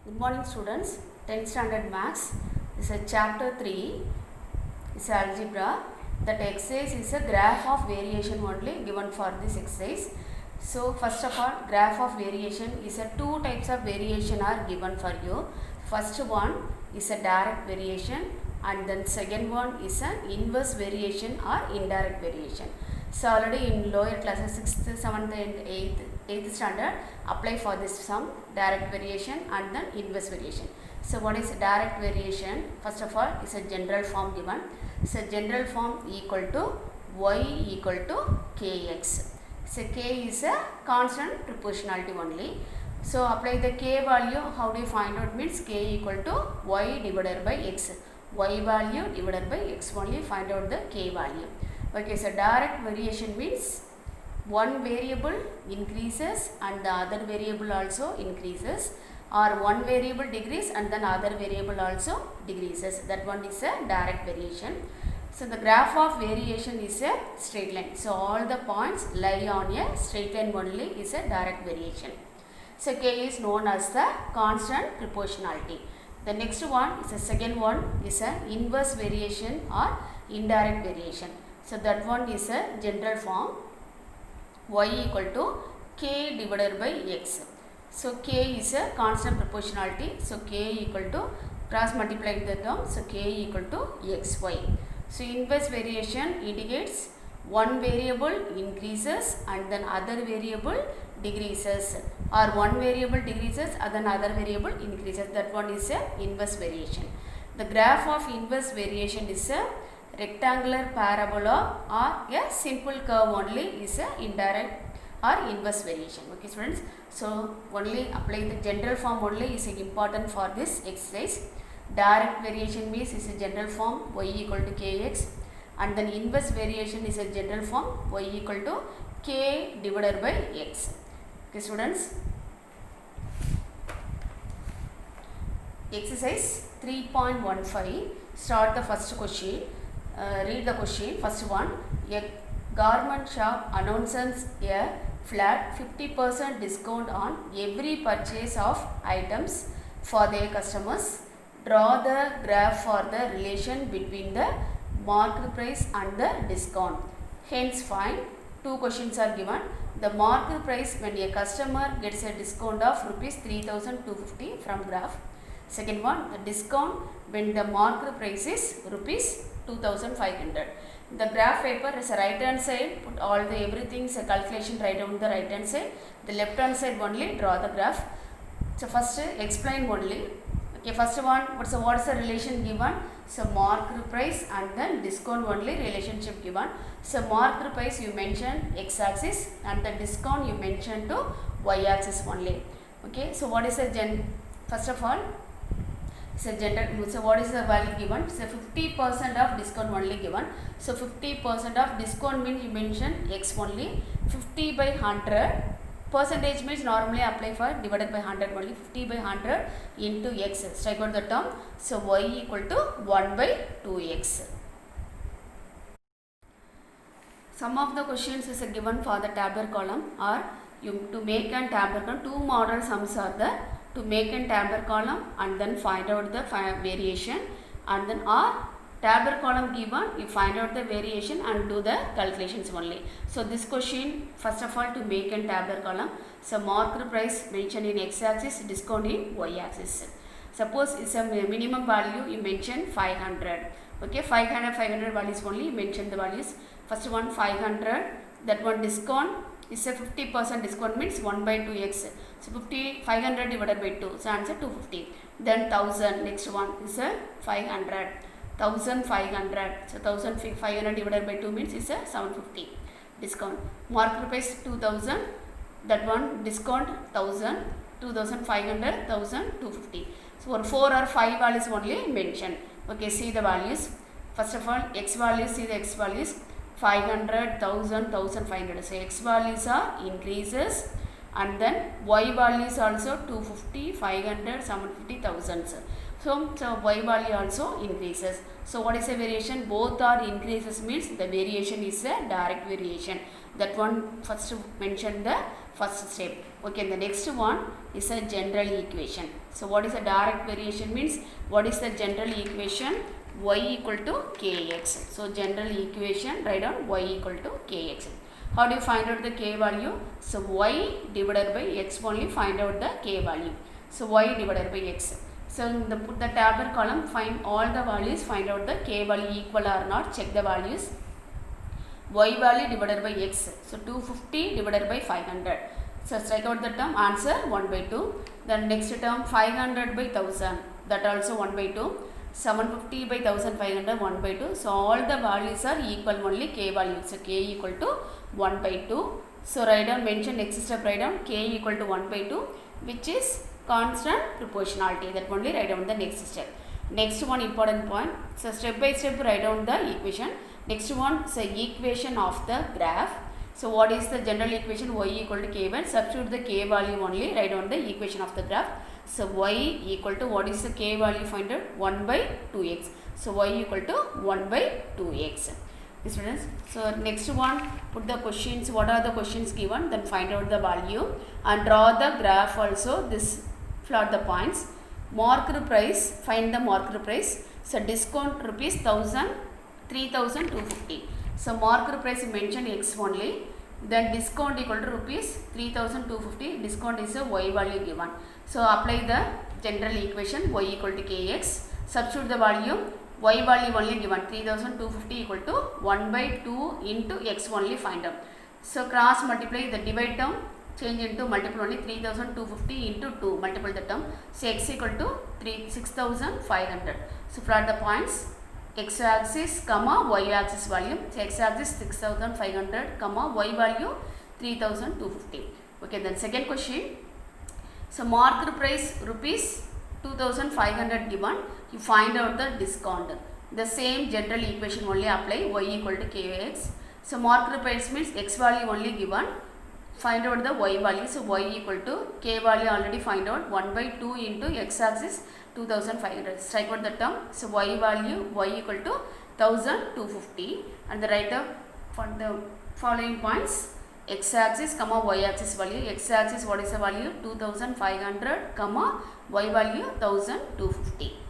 Good morning students, 10th standard maths. This is chapter 3, is algebra. That exercise is a graph of variation only given for this exercise. So first of all, graph of variation is a two types of variation are given for you. First one is a direct variation and then second one is an inverse variation or indirect variation. So already in lower classes 6th, 7th and 8th standard apply for this sum direct variation and then inverse variation. So what is direct variation? First of all is a general form given. So general form equal to y equal to kx. So k is a constant proportionality only. So apply the k value. How do you find out? Means k equal to y divided by x. Y value divided by x only, find out the k value. Okay, so direct variation means one variable increases and the other variable also increases, or one variable decreases and then other variable also decreases. That one is a direct variation. So the graph of variation is a straight line. So all the points lie on a straight line only is a direct variation. So k is known as the constant proportionality. The next one is the second one is a inverse variation or indirect variation. So that one is a general form y equal to k divided by x. So k is a constant proportionality. So k equal to cross multiply the term. So k equal to xy. So inverse variation indicates one variable increases and then other variable decreases, or one variable decreases and then other variable increases. That one is a inverse variation. The graph of inverse variation is a rectangular parabola or a simple curve only is a indirect or inverse variation. Okay students, so only apply the general form only is important for this exercise. Direct variation means is a general form y equal to kx, and then inverse variation is a general form y equal to k divided by x. Okay students, exercise 3.15, start the first question. Read the question. First one, a garment shop announces a flat 50% discount on every purchase of items for their customers. Draw the graph for the relation between the marked price and the discount. Hence find. Two questions are given. The marked price when a customer gets a discount of rupees 3250 from graph. Second one, the discount when the marked price is rupees 2500. The graph paper is a right hand side, put all the everything is a calculation right on the right hand side. The left hand side only draw the graph. So first explain only. Okay, first one, what is the relation given? So marked price and then discount only relationship given. So marked price you mention x axis and the discount you mention to y axis only. Okay, so what is the first of all, so what is the value given? So 50% of discount only given. So 50% of discount means you mention x only. 50 by 100 percentage means normally apply for divided by 100 only. 50 by 100 into x. Strike out the term. So y equal to 1 by 2x. Some of the questions is given for the tabular column, or you to make a tabular column. Two model sums are there. To make a tabular column and then find out the variation, and then or tabular column given, you find out the variation and do the calculations only. So this question, first of all, to make a tabular column. So marked price mentioned in x axis, discount in y axis. Suppose it's a minimum value, you mention 500. Okay, 500 values only, you mention the values. First one 500, that one discount is a 50% discount means 1 by 2x. So 500 divided by 2. So answer 250. Then 1000. Next one is a 500. 1500. So 1500 divided by 2 means is a 750. Discount. Marked price 2000. That one discount 1000. 2500. 1250. So for 4 or 5 values only mention. Okay, see the values. First of all, x values, see the x values. 500, 1000, 1500. So x values are increases, and then y values also 250, 500, 750, 1000. So y value also increases. So what is the variation? Both are increases means the variation is a direct variation. That one first mention the first step. Okay, the next one is a general equation. So what is a direct variation means what is the general equation? Y equal to kx. So general equation, write down y equal to kx. How do you find out the k value? So y divided by x only find out the k value. So y divided by x. So put the tabular column, find all the values, find out the k value equal or not, check the values. Y value divided by x. So 250 divided by 500. So strike out the term, answer 1 by 2. Then next term 500 by 1000, that also 1 by 2. 750 by 1500, 1 by 2. So all the values are equal, only k value. So k equal to 1 by 2. So write down, mention next step, write down k equal to 1 by 2, which is constant proportionality. That only write down the next step. Next one important point. So step by step write down the equation. Next one is the equation of the graph. So what is the general equation? Y equal to k1. Substitute the k value only, write down the equation of the graph. So y equal to, what is the k value? Find out 1 by 2x. So y equal to 1 by 2x. Students, so next one, put the questions, what are the questions given, then find out the value and draw the graph also. This plot the points. Marked price, find the marked price. So discount rupees 1000, 3250. So marked price mention x only, then discount equal to rupees 3250. Discount is a y value given. So apply the general equation y equal to kx. Substitute the value, y value only given 3250 equal to 1 by 2 into x only find out. So cross multiply the divide term, change into multiple only, 3250 into 2 multiple the term. So x equal to 6500. So plot the points, x axis comma y axis value. So x axis 6500 comma y value 3250. Okay, then second question. So marked price rupees 2500 given, you find out the discount. The same general equation only apply, y equal to kx. So marked price means x value only given, find out the y value. So y equal to k value already find out, 1 by 2 into x axis 2500. Strike out the term. So y value, y equal to 1250, and the write up for the following points. X axis comma y axis value. X axis what is the value? 2500 comma y value 1250.